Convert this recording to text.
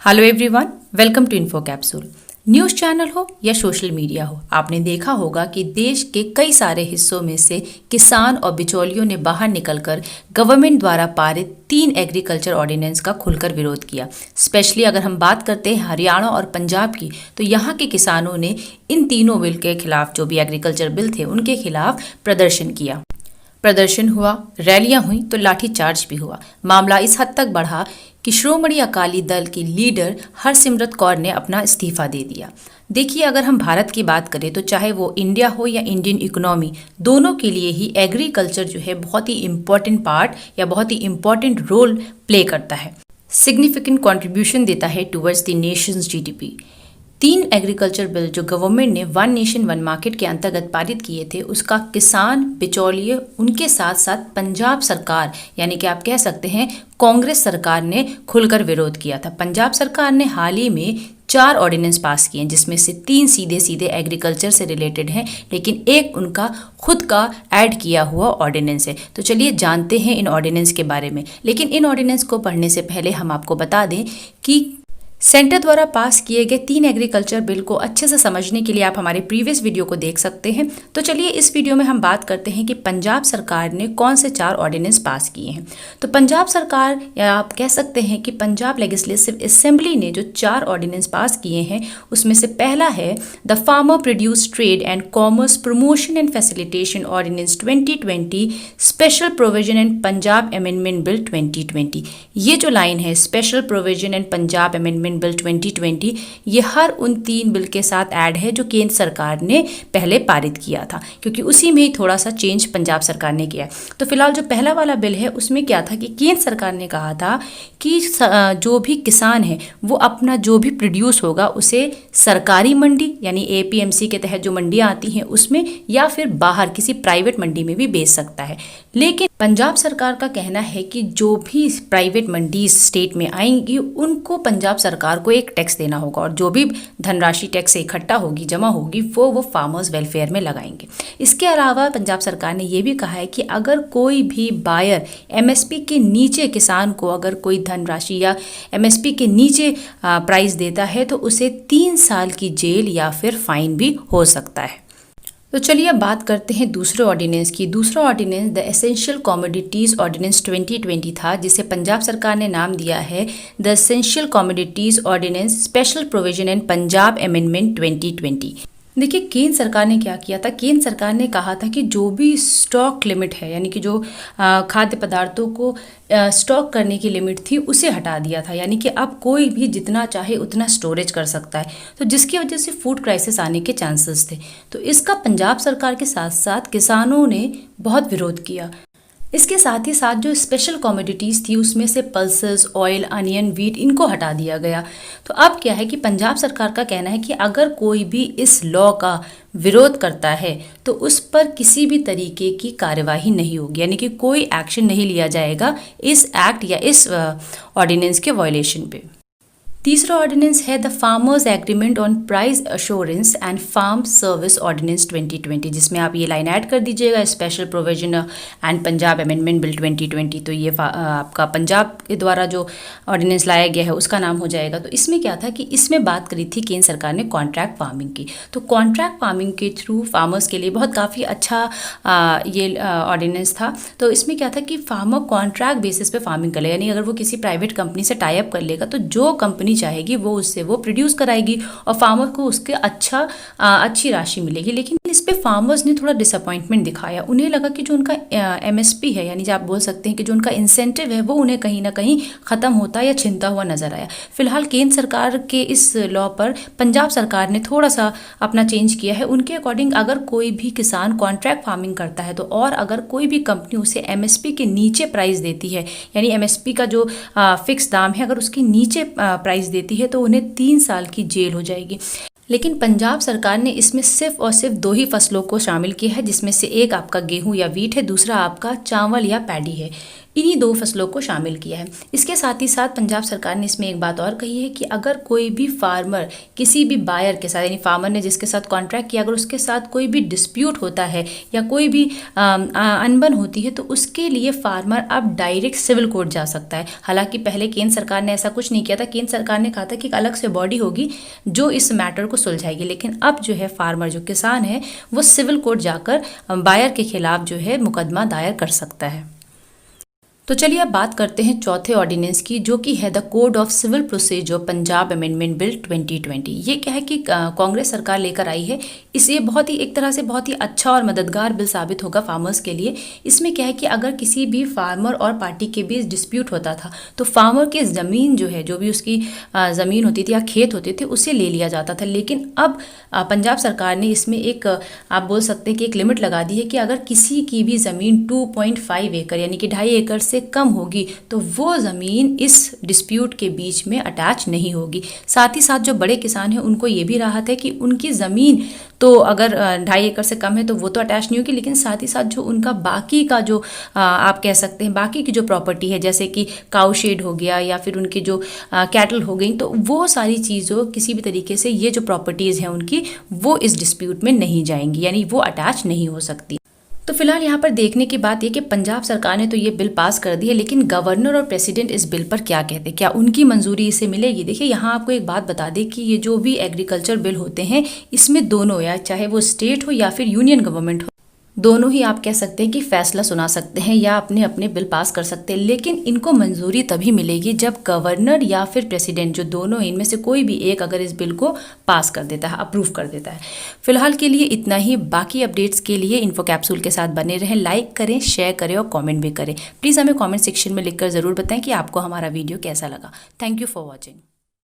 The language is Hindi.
Hello everyone, welcome to info capsule. News channel हो या सोशल मीडिया हो, आपने देखा होगा कि देश के कई सारे हिस्सों में से किसान और बिचौलियों ने बाहर निकलकर गवर्नमेंट द्वारा पारित 3 एग्रीकल्चर ऑर्डिनेंस का खुलकर विरोध किया। स्पेशली अगर हम बात करते हैं हरियाणा और पंजाब की, तो यहाँ के किसानों ने इन तीनों बिल के खिलाफ, जो भी एग्रीकल्चर बिल थे उनके खिलाफ प्रदर्शन किया। प्रदर्शन हुआ, रैलियां हुई, तो लाठीचार्ज भी हुआ। मामला इस हद तक बढ़ा कि श्रोमणी अकाली दल की लीडर हरसिमरत कौर ने अपना इस्तीफा दे दिया। देखिए, अगर हम भारत की बात करें तो चाहे वो इंडिया हो या इंडियन इकोनॉमी, दोनों के लिए ही एग्रीकल्चर जो है बहुत ही इम्पोर्टेंट पार्ट या बहुत ही इम्पोर्टेंट रोल प्ले करता है, सिग्निफिकेंट कंट्रीब्यूशन देता है towards the Nations GDP. 3 agriculture bill जो गवर्नमेंट ने वन नेशन वन मार्केट के अंतर्गत पारित किए थे, उसका किसान, बिचौलिए, उनके साथ साथ पंजाब सरकार यानी कि आप कह सकते हैं कांग्रेस सरकार ने खुलकर विरोध किया था। पंजाब सरकार ने हाल ही में 4 ऑर्डिनेंस पास किए हैं, जिसमें से 3 सीधे सीधे एग्रीकल्चर से रिलेटेड हैं, लेकिन एक उनका खुद का ऐड किया हुआ ऑर्डिनेंस है। तो चलिए जानते हैं इन ऑर्डिनेंस के बारे में। लेकिन इन ऑर्डिनेंस को पढ़ने से पहले हम आपको बता दें कि सेंटर द्वारा पास किए गए 3 एग्रीकल्चर बिल को अच्छे से समझने के लिए आप हमारे प्रीवियस वीडियो को देख सकते हैं। तो चलिए इस वीडियो में हम बात करते हैं कि पंजाब सरकार ने कौन से 4 ऑर्डिनेंस पास किए हैं। तो पंजाब सरकार, या आप कह सकते हैं कि पंजाब लेजिस्लेटिव असेंबली ने जो 4 ऑर्डिनेंस पास किए हैं, उसमें से पहला है the farmer produce trade and commerce promotion and facilitation ordinance 2020 special provision and Punjab amendment bill 2020। ये जो लाइन है, special provision and Punjab amendment bill 2020, ये हर उन 3 बिल के साथ ऐड है जो केंद्र सरकार ने पहले पारित किया था, क्योंकि उसी में ही थोड़ा सा चेंज पंजाब सरकार ने किया। तो फिलहाल जो पहला वाला बिल है उसमें क्या था कि केंद्र सरकार ने कहा था कि जो भी किसान है वो अपना जो भी प्रोड्यूस होगा उसे सरकारी मंडी यानी एपीएमसी के तहत जो मंडियां आती हैं उसमें, या फिर बाहर किसी प्राइवेट मंडी में भी बेच सकता है। लेकिन पंजाब सरकार का कहना है कि जो भी प्राइवेट मंडी स्टेट में आएंगी उनको पंजाब सरकार को एक टैक्स देना होगा, और जो भी धनराशि टैक्स से इकट्ठा होगी, जमा होगी, वो फार्मर्स वेलफेयर में लगाएंगे। इसके अलावा पंजाब सरकार ने ये भी कहा है कि अगर कोई भी बायर एमएसपी के नीचे किसान को अगर कोई धनराशि या एमएसपी के नीचे प्राइस देता है तो उसे 3 साल की जेल या फिर फाइन भी हो सकता है। तो चलिए अब बात करते हैं दूसरे ऑर्डिनेंस की। दूसरा ordinance the essential commodities ordinance 2020 था, जिसे पंजाब सरकार ने नाम दिया है the essential commodities ordinance special provision and Punjab amendment 2020। देखिए, केंद्र सरकार ने क्या किया था, केंद्र सरकार ने कहा था कि जो भी स्टॉक लिमिट है, यानी कि जो खाद्य पदार्थों को स्टॉक करने की लिमिट थी उसे हटा दिया था, यानी कि अब कोई भी जितना चाहे उतना स्टोरेज कर सकता है, तो जिसकी वजह से फूड क्राइसिस आने के चांसेस थे। तो इसका पंजाब सरकार के साथ साथ किसानों ने बहुत विरोध किया। इसके साथ ही साथ जो स्पेशल कमोडिटीज़ थी उसमें से पल्सेस, ऑयल, अनियन, वीट, इनको हटा दिया गया। तो अब क्या है कि पंजाब सरकार का कहना है कि अगर कोई भी इस लॉ का विरोध करता है तो उस पर किसी भी तरीके की कार्यवाही नहीं होगी, यानी कि कोई एक्शन नहीं लिया जाएगा इस एक्ट या इस ऑर्डिनेंस के वायलेशन पे। तीसरा ऑर्डिनेंस है the farmers agreement on price assurance and farm service ordinance 2020, जिसमें आप ये लाइन ऐड कर दीजिएगा, special provision and Punjab amendment bill 2020। तो ये आपका पंजाब के द्वारा जो ऑर्डिनेंस लाया गया है उसका नाम हो जाएगा। तो इसमें क्या था कि इसमें बात करी थी केंद्र सरकार ने कॉन्ट्रैक्ट फार्मिंग की। तो कॉन्ट्रैक्ट फार्मिंग के थ्रू फार्मर्स के लिए बहुत काफ़ी अच्छा ये ऑर्डिनेंस था। तो इसमें क्या था कि फार्मर कॉन्ट्रैक्ट बेसिस पे फार्मिंग कर लेगा, यानी अगर वो किसी प्राइवेट कंपनी से टाई अप कर लेगा तो जो कंपनी चाहेगी वो उससे वो प्रोड्यूस कराएगी और फार्मर को उसके अच्छी राशि मिलेगी। लेकिन इस पे फार्मर्स ने थोड़ा डिसअपॉइंटमेंट दिखाया। उन्हें लगा कि जो उनका एमएसपी है, यानी जो आप बोल सकते हैं कि जो उनका इंसेंटिव है, वो उन्हें कहीं ना कहीं खत्म होता या छिनता हुआ नजर आया। फिलहाल केंद्र सरकार के इस लॉ पर पंजाब सरकार ने थोड़ा सा अपना चेंज किया है। उनके अकॉर्डिंग अगर कोई भी किसान कॉन्ट्रैक्ट फार्मिंग करता है तो, और अगर कोई भी कंपनी उसे एमएसपी के नीचे प्राइस देती है, यानी एमएसपी का जो फिक्स दाम है अगर उसके नीचे प्राइस देती है तो उन्हें 3 साल की जेल हो जाएगी। लेकिन पंजाब सरकार ने इसमें सिर्फ और सिर्फ 2 ही फसलों को शामिल किया है, जिसमें से एक आपका गेहूं या वीट है, दूसरा आपका चावल या पैडी है। इन्हीं 2 फसलों को शामिल किया है। इसके साथ ही साथ पंजाब सरकार ने इसमें एक बात और कही है कि अगर कोई भी फार्मर किसी भी बायर के साथ, यानी फार्मर ने जिसके साथ कॉन्ट्रैक्ट किया, अगर उसके साथ कोई भी डिस्प्यूट होता है या कोई भी अनबन होती है तो उसके लिए फार्मर अब डायरेक्ट सिविल कोर्ट जा सकता है। हालांकि पहले केंद्र सरकार ने ऐसा कुछ नहीं किया था। केंद्र सरकार ने कहा था कि एक अलग से बॉडी होगी जो इस मैटर को सुलझाएगी, लेकिन अब जो है फार्मर, जो किसान है, वो सिविल कोर्ट जाकर बायर के खिलाफ जो है मुकदमा दायर कर सकता है। तो चलिए अब बात करते हैं चौथे ऑर्डिनेंस की, जो कि है the code of civil procedure Punjab amendment bill 2020। ये क्या है कि कांग्रेस सरकार लेकर आई है। इसे बहुत ही एक तरह से बहुत ही अच्छा और मददगार बिल साबित होगा फार्मर्स के लिए। इसमें क्या है कि अगर किसी भी फार्मर और पार्टी के बीच डिस्प्यूट होता था तो फार्मर की ज़मीन जो है, जो भी उसकी ज़मीन होती थी या खेत होते थे, उसे ले लिया जाता था। लेकिन अब पंजाब सरकार ने इसमें एक, आप बोल सकते हैं कि एक लिमिट लगा दी है कि अगर किसी की भी ज़मीन 2.5 एकड़ यानी कि 2.5 एकड़ से कम होगी तो वो ज़मीन इस डिस्प्यूट के बीच में अटैच नहीं होगी। साथ ही साथ जो बड़े किसान हैं उनको ये भी राहत है कि उनकी ज़मीन तो अगर 2.5 एकड़ से कम है तो वो तो अटैच नहीं होगी, लेकिन साथ ही साथ जो उनका बाकी का जो आप कह सकते हैं बाकी की जो प्रॉपर्टी है, जैसे कि काऊ शेड हो गया या फिर उनकी जो कैटल हो गई, तो वो सारी चीज़ों किसी भी तरीके से ये जो प्रॉपर्टीज़ हैं उनकी, वो इस डिस्प्यूट में नहीं जाएंगी, यानी वो अटैच नहीं हो सकती। तो फिलहाल यहाँ पर देखने की बात यह कि पंजाब सरकार ने तो ये बिल पास कर दी है, लेकिन गवर्नर और प्रेसिडेंट इस बिल पर क्या कहते हैं, क्या उनकी मंजूरी इसे मिलेगी। देखिए यहाँ आपको एक बात बता दें कि ये जो भी एग्रीकल्चर बिल होते हैं, इसमें दोनों, या चाहे वो स्टेट हो या फिर यूनियन गवर्नमेंट हो, दोनों ही आप कह सकते हैं कि फैसला सुना सकते हैं या अपने अपने बिल पास कर सकते हैं। लेकिन इनको मंजूरी तभी मिलेगी जब गवर्नर या फिर प्रेसिडेंट, जो दोनों इनमें से कोई भी एक अगर इस बिल को पास कर देता है, अप्रूव कर देता है। फिलहाल के लिए इतना ही। बाकी अपडेट्स के लिए इन्फो कैप्सूल के साथ बने रहें। लाइक करें, शेयर करें और कॉमेंट भी करें। प्लीज़ हमें कॉमेंट सेक्शन में लिखकर ज़रूर बताएं कि आपको हमारा वीडियो कैसा लगा। Thank you for watching.